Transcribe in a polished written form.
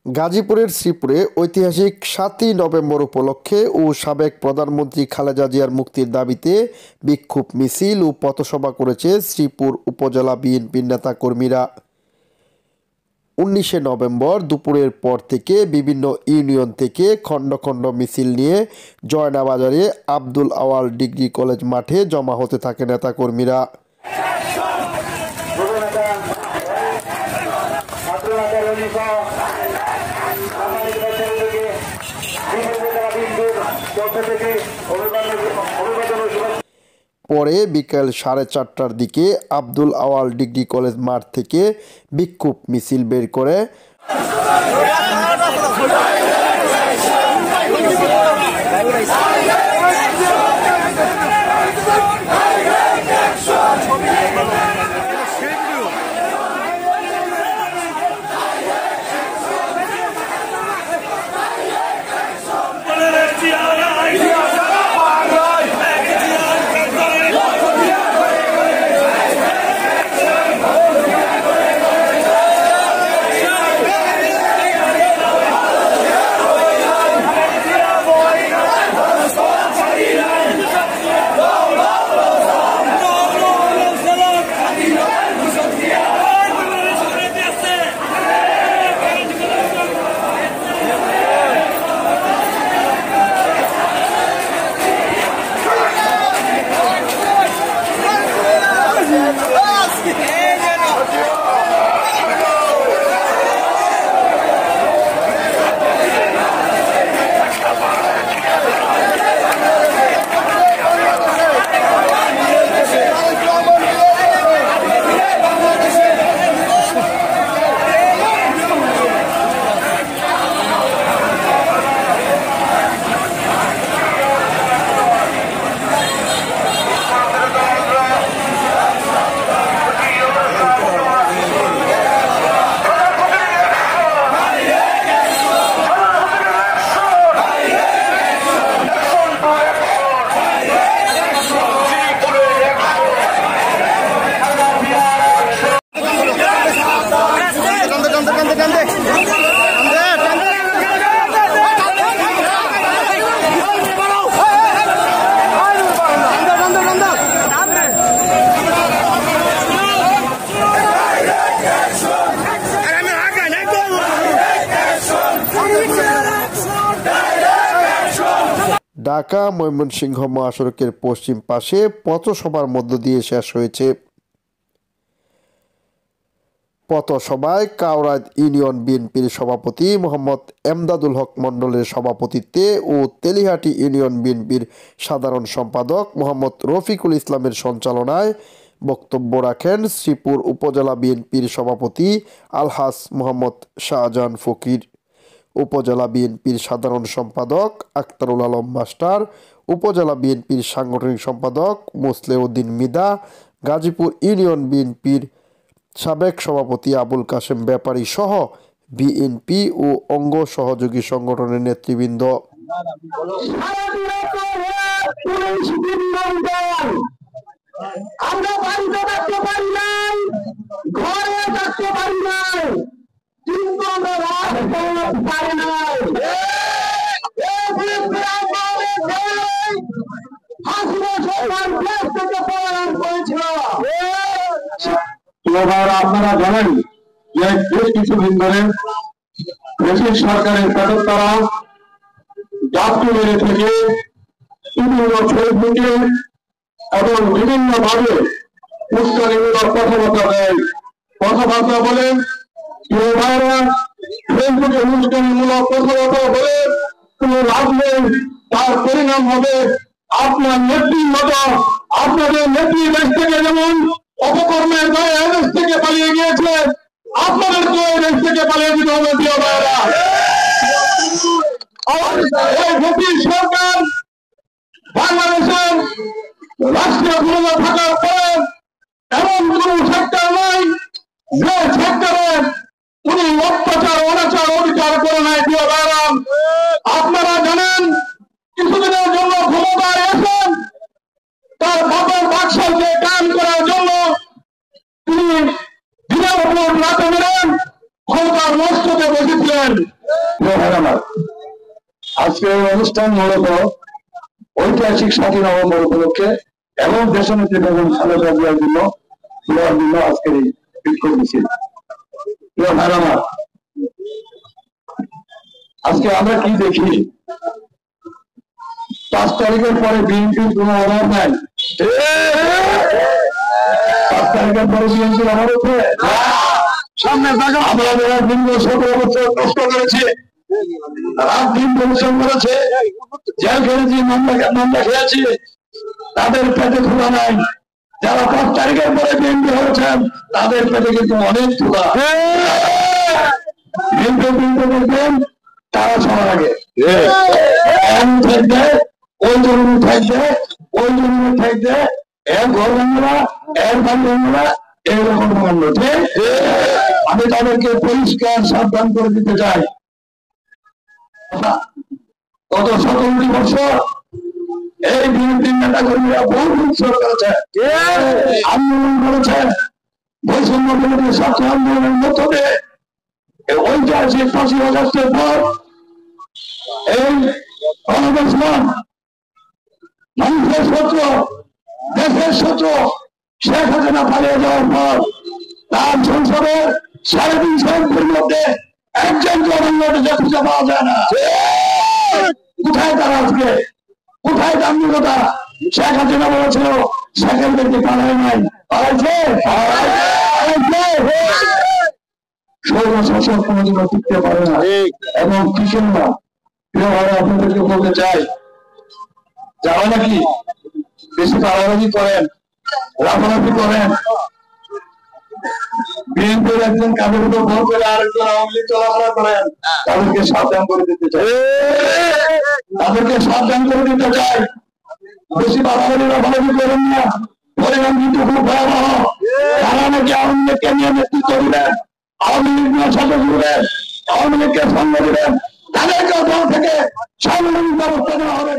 গাজীপুরের শ্রীপুরে ঐতিহাসিক ৭ই নভেম্বর উপলক্ষে ও সাবেক প্রধানমন্ত্রী খালেদা জিয়ার মুক্তির দাবিতে বিক্ষোভ মিছিল ও পথসভা করেছে শ্রীপুর উপজেলা বিএনপির নেতাকর্মীরা। ১৯শে নভেম্বর দুপুরের পর থেকে বিভিন্ন ইউনিয়ন থেকে খণ্ড খণ্ড মিছিল নিয়ে জয়নাবাজারে আব্দুল আওয়াল ডিগ্রি কলেজ মাঠে জমা হতে থাকে নেতাকর্মীরা। পরে বিকেল 4:30টার দিকে আব্দুল আওয়াল ডিগ্রি কলেজ মাঠ থেকে বিক্ষোভ মিছিল বের করে ঢাকা ময়মনসিংহ মহাসড়কের পশ্চিম পাশে পথসভার মধ্য দিয়ে শেষ হয়েছে। পথসভায় কাউরাদ ইউনিয়ন বিএনপির সভাপতি মোহাম্মদ এমদাদুল হক মণ্ডলের সভাপতিত্বে ও তেলিহাটি ইউনিয়ন বিএনপির সাধারণ সম্পাদক মোহাম্মদ রফিকুল ইসলামের সঞ্চালনায় বক্তব্য রাখেন শ্রীপুর উপজেলা বিএনপির সভাপতি আলহাজ মোহাম্মদ শাহজাহান ফকির, উপজেলা বিএনপির সাধারণ সম্পাদক আক্তারুল আলম মাস্টার, উপজেলা বিএনপির সাংগঠনিক সম্পাদক মোসলেউদ্দিন মিদা, গাজীপুর ইউনিয়ন বিএনপির সাবেক সভাপতি আবুল কাশেম ব্যাপারী সহ বিএনপি ও অঙ্গ সহযোগী সংগঠনের নেতৃবৃন্দ। আমরা বাড়িতে থাকতে পারি নাই, ঘরে থাকতে পারি নাই, কিন্তু আমরা রাজপথ পারি নাই। আপনারা জানেন যে বেশ কিছুদিন ধরে ব্রিটিশ সরকারের পেটক যাত্রী মেরে থেকে বিভিন্ন ফেসবুকে এবং বিভিন্ন ভাবে উস্কানিমূলক কথাবার্তা দেয়, কথাবার্তা বলেন। ভাইরা ফেসবুকে উস্কানিমূলক কথাবার্তা বলে কোনো লাভ নেই, তার পরিণাম হবে আপনার নেত্রীর মতো আপনাদের নেত্রী দেশ থেকে যেমন অপকর্মের গায়ে দেশ থেকে পালিয়ে গিয়েছে, আপনাদেরকে দেশ থেকে পালিয়ে দিতে হবে। প্রিয় ভাইরা, এই ব্রিটিশ সরকার বাংলাদেশের রাষ্ট্রীয় ক্ষমতা থাকার পরে এমন কোন সেক্টর নাই যে সেক্টরে উনি অত্যাচার অনাচার অধিকার করে নাই। প্রিয় ভাইরা, আপনারা জানেন কিছুদিনের জন্য ক্ষমতায় এসেন তার বাবার বাকশালকে কায়েম করার জন্য তিনি দিনের উপর রাতে মেরেন ক্ষমতার মস্তকে বসেছিলেন। করবেন। আজকে এই অনুষ্ঠান মূলত ঐতিহাসিক 7ই নভেম্বর উপলক্ষে এবং দেশনেত্রী বেগম খালেদা জিয়ার জন্য দেওয়ার জন্য আজকের এই বিক্ষোভ মিছিল। প্রিয় ভাইরা আমার, আজকে আমরা কি দেখি, 5 তারিখের পরে বিএনপির কোনো অভাব নাই। 5 তারিখের পরে বিএনপির অভাব হচ্ছে সামনে থাকা। আমরা যারা দীর্ঘ 17 বছর কষ্ট করেছি, রাত দিন পরিশ্রম করেছে, জেল খেয়েছি, মামলা খেয়েছি, তাদের পেটে ক্ষুধা নাই। যারা 5 তারিখের পরে বিএনপি হয়েছেন তাদের পেটে কিন্তু অনেক ক্ষুধা। বিএনপি দেখবেন তারা সবার আগে থাকবে, ওই জমিনে থাকবে, ওই জমিনে থাকবে, এর ঘর ভাঙা, এর বাড়ি ভাঙা, এইরকম ভাঙলো। ঠিক, আমি তাদেরকে পরিষ্কার সাবধান করে দিতে চাই। গত 17 বছর এই বিএনপির নেতা কর্মীরা বহু উৎসব করেছে, আন্দোলন করেছে, বৈষম্য বিরোধী ছাত্র আন্দোলনের মধ্য দিয়ে ঐতিহাসিক 5ই আগস্টের পর এই গণবিপ্লব, মানুষের শত্রু, দেশের শত্রু শেখ হাসিনা পালিয়ে যাওয়ার পর তার সংসদের 3.5 এমপির মধ্যে একজন বাংলাদেশে খুঁজে পাওয়া যায় না। কোথায় তারা আজকে? কোথায় দাম্ভিকতা? শেখ হাসিনা বলেছিল শেখের ব্যক্তি পালায় নাই, পালাইছে? শাসক কোনোদিনও টিকতে পারে না এবং টিকেন না। প্রিয় ভাইরা, আপনাদেরকে বলতে চাই, যারা নাকি বেশি পালাবাজি করেন, লাফালাফি করেন, বিএনপির একজন কাদের উপর ভর করে আরেকজন আওয়ামী লীগ চলাফেরা করেন, তাদেরকে সাবধান করে দিতে চাই, তাদেরকে সাবধান করে দিতে চাই। বেশি বাড়াবাড়ি লাফালাফি করেন না, পরিণাম কিন্তু খুব ভয়াবহ। তারা নাকি আওয়ামী লীগকে নিয়ে নেতৃত্ব দিলেন, আওয়ামী লীগ নিয়ে সাথে জুড়লেন, আওয়ামী লীগকে সঙ্গ দিলেন, তাদেরকে দল থেকে সাংগঠনিক ব্যবস্থা নেওয়া হবে।